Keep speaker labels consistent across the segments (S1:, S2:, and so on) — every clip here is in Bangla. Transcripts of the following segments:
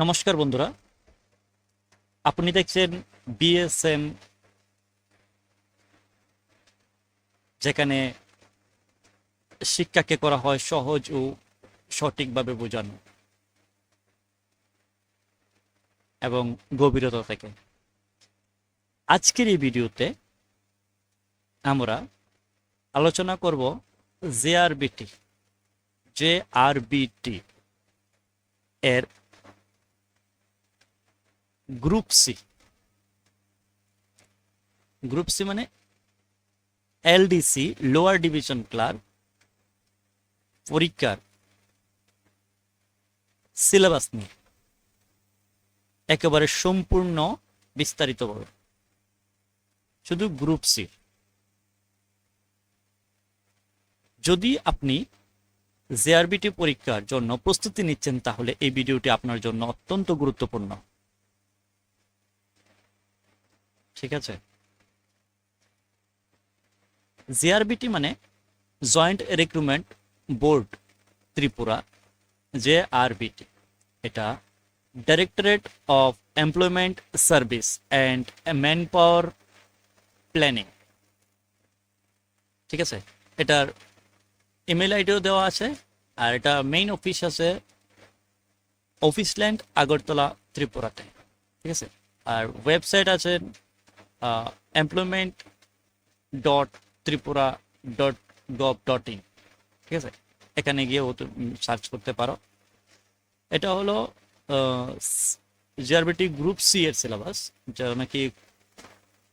S1: নমস্কার বন্ধুরা, আপনি দেখছেন বিএসএম, যেখানে শিক্ষাকে করা হয় সহজ ও সঠিকভাবে বোঝানো এবং গভীরতা থেকে। আজকের এই ভিডিওতে আমরা আলোচনা করব জেআরবিটি জেআরবিটি এর গ্রুপ সি। গ্রুপ সি মানে এলডিসি, লোয়ার ডিভিশন ক্লার্ক পরীক্ষার সিলেবাস নিয়ে একেবারে সম্পূর্ণ বিস্তারিতভাবে, শুধু গ্রুপ সি। যদি আপনি জেআরবিটি পরীক্ষার জন্য প্রস্তুতি নিচ্ছেন, তাহলে এই ভিডিওটি আপনার জন্য অত্যন্ত গুরুত্বপূর্ণ। ঠিক আছে? জেআরবিটি মানে joint recruitment board Tripura, JRBT. এটা directorate of employment service and manpower planning. ঠিক আছে? এটার ইমেল আইডিও দেওয়া আছে, আর এটা মেইন অফিস আছে অফিসল্যান্ড, আগরতলা, ত্রিপুরাতে। ঠিক আছে? আর ওয়েবসাইট আছে employment dot Tripura dot gov dot in. ঠিক আছে? এখানে গিয়ে সার্চ করতে পারো। এটা হলো জিআরবিটি গ্রুপ সি এর সিলেবাস, যা নাকি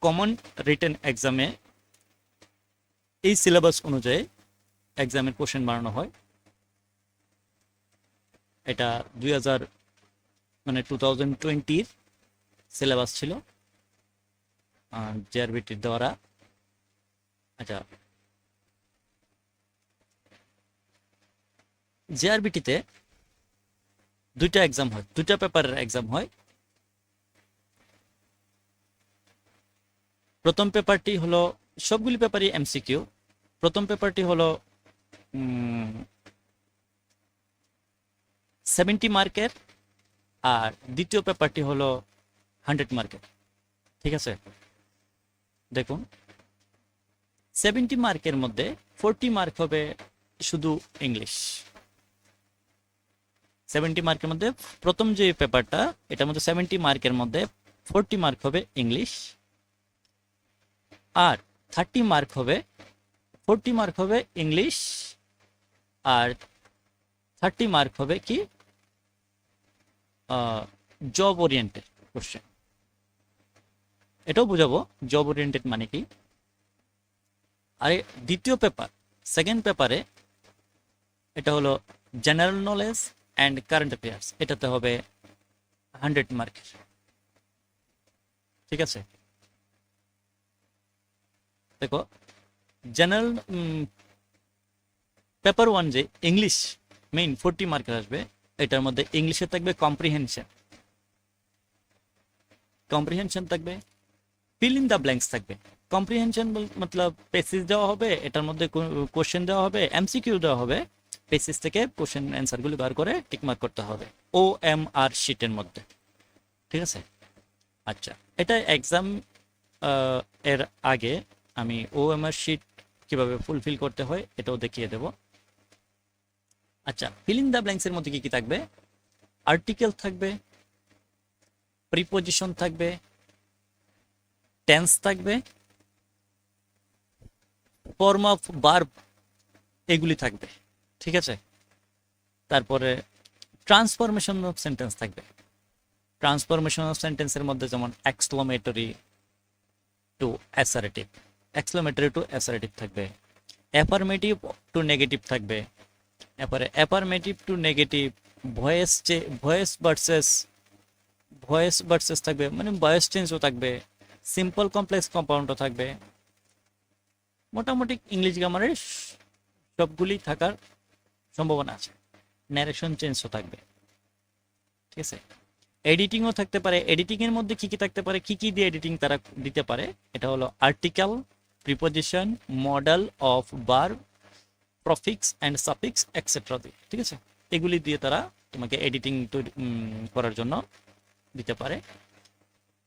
S1: কমন রিটেন এক্সামে এই সিলেবাস অনুযায়ী এক্সামের কোশ্চেন বানানো হয়। এটা 2020 সিলেবাস ছিল জিআরবিটির দ্বারা। আচ্ছা, জিআরবিটিতে দুইটা এক্সাম হয়, দুইটা পেপারের এক্সাম হয়। প্রথম পেপারটি হলো, সবগুলি পেপারই এমসিকিউ। প্রথম পেপারটি হলো 70 মার্কের, আর দ্বিতীয় পেপারটি হলো 100 মার্কের। ঠিক আছে? দেখুন, 70 মার্কের মধ্যে 40 মার্ক হবে শুধু ইংলিশ। 70 মার্কের মধ্যে প্রথম যে পেপারটা, এটার মধ্যে 70 মার্কের মধ্যে 40 মার্ক হবে ইংলিশ, আর 30 মার্ক হবে, 40 মার্ক হবে ইংলিশ, আর 30 মার্ক হবে কি জব ওরিয়েন্টেড কোশ্চেন। এটাও বুঝাবো জব ওরিয়েন্টেড মানে কি। আর দ্বিতীয় পেপার, সেকেন্ড পেপারে, এটা হলো general knowledge and current affairs. এটাতে হবে 100 মার্কের। ঠিক আছে? দেখো, জেনারেল পেপার ওয়ান যে ইংলিশ মেইন 40 মার্কের আসবে, এটার মধ্যে ইংলিশে থাকবে কম্প্রিহেনশন, থাকবে, ফিল ইন দ্য ব্ল্যাঙ্কস থাকবে। কম্প্রিহেনশন মতলব পেসিস দেওয়া হবে, এটার মধ্যে কোশ্চেন দেওয়া হবে, এমসিকিউ দেওয়া হবে, পেসিস থেকে কোশ্চেন অ্যান্সারগুলি বার করে টিকমার্ক করতে হবে OMR শিটের মধ্যে। ঠিক আছে? আচ্ছা, এটা এক্সাম এর আগে আমি OMR শিট কিভাবে ফুলফিল করতে হয় এটাও দেখিয়ে দেব। আচ্ছা, ফিল ইন দ্য ব্ল্যাঙ্কস এর মধ্যে কি কি থাকবে? আর্টিকেল থাকবে, প্রিপোজিশন থাকবে, টেন্স থাকবে, ফর্ম অফ ভার্ব এগুলি থাকবে। ঠিক আছে? তারপরে ট্রান্সফরমেশন অফ সেন্টেন্স থাকবে। ট্রান্সফরমেশন অফ সেন্টেন্সের মধ্যে যেমন এক্সক্লামেটরি টু অ্যাসারেটিভ, থাকবে, অ্যাফার্মেটিভ টু নেগেটিভ থাকবে, এরপরে affirmative two negative, voice versus থাকবে, মানে ভয়েস চেঞ্জও থাকবে, সিম্পল কমপ্লেক্স কম্পাউন্ডও থাকবে। মোটামুটি ইংলিশ গ্রামারের সবগুলি থাকার সম্ভাবনা আছে। ন্যারেশন চেঞ্জও থাকবে। ঠিক আছে? এডিটিংও থাকতে পারে। এডিটিং এর মধ্যে কি কি থাকতে পারে, কি কি দিয়ে এডিটিং তারা দিতে পারে, এটা হলো article, preposition, modal of verb, prefix and suffix etcetera দিয়ে। ঠিক আছে? এগুলি দিয়ে তারা তোমাকে এডিটিং করার জন্য দিতে পারে।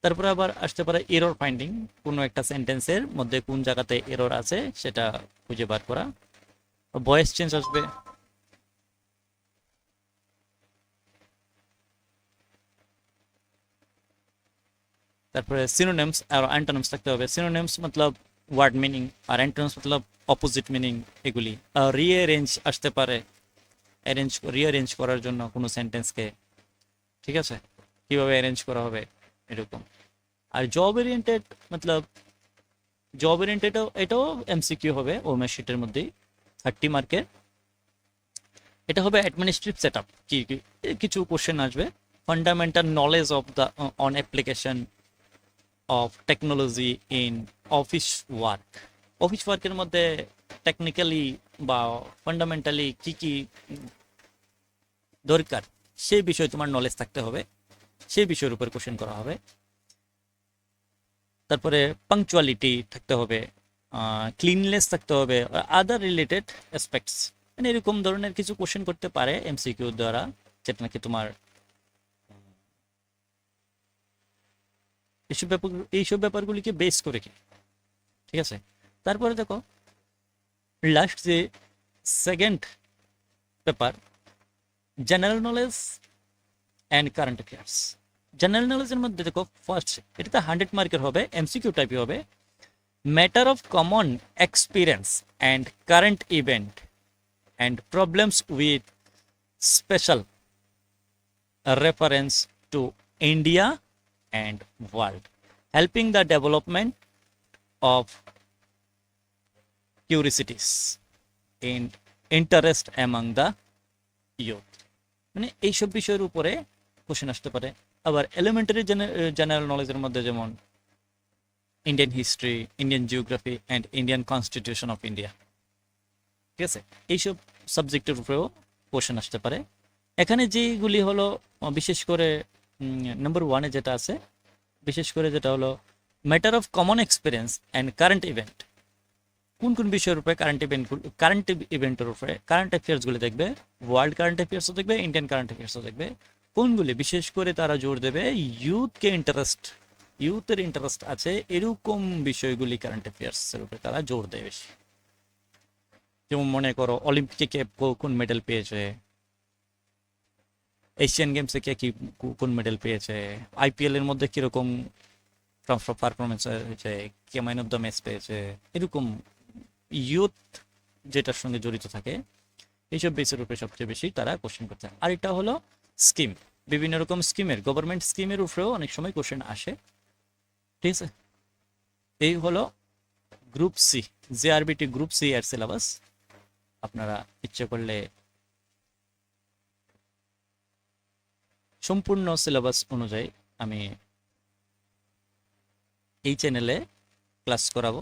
S1: তারপরে আবার আসতে পারে এরর ফাইন্ডিং, কোনো একটা সেন্টেন্সের মধ্যে কোন জায়গাতে এরর আছে সেটা খুঁজে বার করা। ভয়েস চেঞ্জ আসবে, তারপরে সিনোনিমস আর অ্যান্টোনিমস থাকতে হবে। সিনোনিমস মতলব ওয়ার্ড মিনিং, আর অ্যান্টোনিমস মতলব অপোজিট মিনিং। এগুলি রিঅ্যারেঞ্জ আসতে পারে, রিঅ্যারেঞ্জ করার জন্য কোনো সেন্টেন্সকে, ঠিক আছে, কিভাবে অ্যারেঞ্জ করা হবে এরকম। আর জব ওরিয়েন্টেড মতলব জব ওরিয়েন্টেড এটাও এমসিকিউ হবে ওএমএস শিটের মধ্যেই, 30 মার্কের। এটা হবে অ্যাডমিনিস্ট্রেটিভ সেট আপ, কিছু কোশ্চেন আসবে। Fundamental knowledge of the on application of technology in office work. Office ওয়ার্কের মধ্যে টেকনিক্যালি বা ফান্ডামেন্টালি কি কি দরকার সেই বিষয়ে তোমার নলেজ থাকতে হবে, সেই বিষয়ের উপর কোশ্চেন করা হবে। তারপরে পাংচুয়ালিটি থাকতে হবে, ক্লিননেস থাকতে হবে, আদার রিলেটেড অ্যাসপেক্টস, মানে এরকম ধরনের কিছু কোশ্চেন করতে পারে এমসিকিউ দ্বারা, যেটা নাকি তোমার এইসব ব্যাপারগুলিকে বেস করে কি, ঠিক আছে। তারপরে দেখো লাস্ট যে second paper, general knowledge and current affairs. General নলেজের মধ্যে দেখো ফার্স্ট, এটাতে 100 মার্কের হবে, এমসিকিউ টাইপই হবে। Matter of common experience and current event and problems with special reference to India and world, helping the development of curiosities and interest among the youth। মানে এইসব বিষয়ের উপরে কোশ্চেন আসতে পারে। আবার এলিমেন্টারি জেনারেল নলেজের মধ্যে যেমন Indian history, Indian geography and Indian constitution of India, ঠিক আছে, এইসব সাবজেক্টের উপরেও কোশ্চেন আসতে পারে। এখানে যেগুলি হলো বিশেষ করে নাম্বার 1-এ যেটা আছে, বিশেষ করে যেটা হলো matter of common experience and current event. কোন কোন বিষয়ের উপরে কারেন্ট ইভেন্টের উপরে কারেন্ট অ্যাফেয়ার্সগুলি দেখবে, ওয়ার্ল্ড কারেন্ট অ্যাফেয়ার্সও দেখবে, ইন্ডিয়ান কারেন্ট অ্যাফেয়ার্সও দেখবে। কোনগুলি বিশেষ করে তারা জোর দেবে ইউথের ইন্টারেস্ট আছে এরকম বিষয়গুলি কারেন্ট অ্যাফেয়ার্সের উপরে তারা জোর দেয় বেশি। যেমন মনে করো অলিম্পিকে কে কোন মেডেল পেয়েছে, এশিয়ান গেমসে কে কি কোন মেডেল পেয়েছে, আইপিএল এর মধ্যে কিরকম পারফরমেন্স হয়েছে, কে ম্যান অফ দ্য ম্যাচ পেয়েছে, এরকম ইউথ যেটার সঙ্গে জড়িত থাকে এইসব বেসের উপরে সবচেয়ে বেশি তারা কোশ্চেন করতে। আর এটা হলো স্কিম, বিভিন্ন রকম স্কিমের, গভর্নমেন্ট স্কিমের উপরেও অনেক সময় কোশ্চেন আসে, ঠিক আছে। এই হলো group C, JRBT group C এর সিলেবাস। আপনারা ইচ্ছে করলে সম্পূর্ণ সিলেবাস অনুযায়ী আমি এই চ্যানেলে ক্লাস করাবো,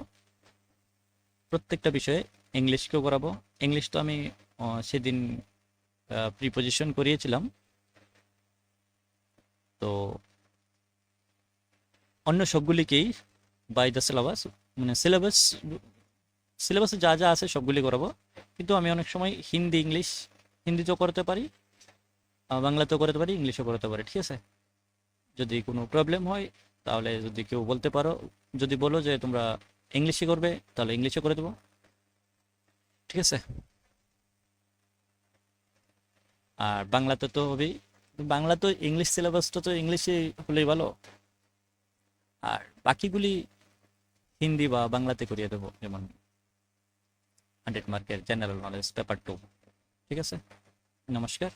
S1: প্রত্যেকটা বিষয়ে। ইংলিশকেও করাবো। ইংলিশ তো আমি সেদিন প্রিপোজিশন করিয়েছিলাম, তো অন্য সবগুলিকেই বাই দ্য সিলেবাস, মানে সিলেবাসে যা যা আছে সবগুলি করাবো। কিন্তু আমি অনেক সময় হিন্দিতেও করতে পারি, বাংলাতেও করতে পারি, ইংলিশও করতে পারি, ঠিক আছে। যদি কোনো প্রবলেম হয় তাহলে যদি কেউ বলতে পারো, যদি বলো যে তোমরা ইংলিশে করবে তাহলে ইংলিশে করে দেবো, ঠিক আছে। আর বাংলাতে তো হবেই, বাংলা তো ইংলিশ সিলেবাসটা তো ইংলিশে হলেই ভালো, আর বাকিগুলি হিন্দি বা বাংলাতে করিয়ে দেবো, যেমন 100 মার্কের জেনারেল নলেজ পেপার 2, ঠিক আছে। নমস্কার।